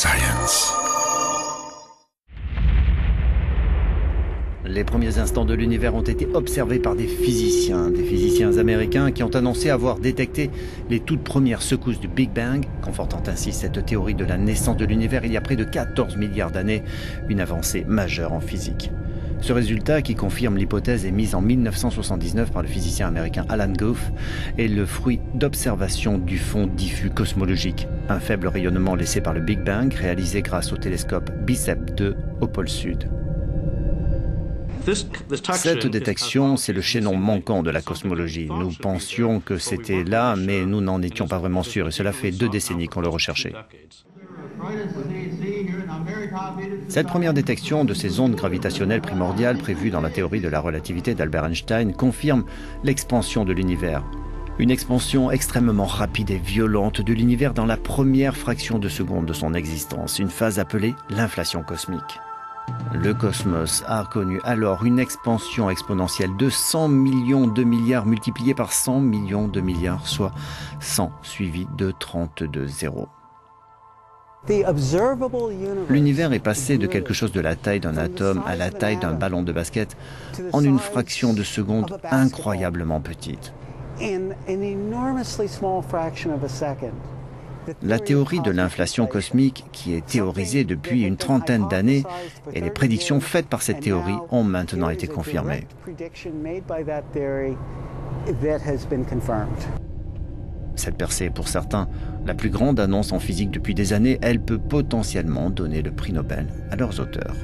science. Les premiers instants de l'univers ont été observés par des physiciens américains qui ont annoncé avoir détecté les toutes premières secousses du Big Bang, confortant ainsi cette théorie de la naissance de l'univers il y a près de 14 milliards d'années, une avancée majeure en physique. Ce résultat, qui confirme l'hypothèse émise en 1979 par le physicien américain Alan Guth, est le fruit d'observations du fond diffus cosmologique, un faible rayonnement laissé par le Big Bang réalisé grâce au télescope BICEP 2 au pôle sud. Cette détection, c'est le chaînon manquant de la cosmologie. Nous pensions que c'était là, mais nous n'en étions pas vraiment sûrs, et cela fait 2 décennies qu'on le recherchait. Cette première détection de ces ondes gravitationnelles primordiales prévues dans la théorie de la relativité d'Albert Einstein confirme l'expansion de l'univers. Une expansion extrêmement rapide et violente de l'univers dans la première fraction de seconde de son existence, une phase appelée l'inflation cosmique. Le cosmos a connu alors une expansion exponentielle de 100 millions de milliards multiplié par 100 millions de milliards, soit 100 suivi de 32 zéros. L'univers est passé de quelque chose de la taille d'un atome à la taille d'un ballon de basket en une fraction de seconde incroyablement petite. La théorie de l'inflation cosmique, qui est théorisée depuis une trentaine d'années, et les prédictions faites par cette théorie ont maintenant été confirmées. Cette percée est pour certains la plus grande annonce en physique depuis des années. Elle peut potentiellement donner le prix Nobel à leurs auteurs.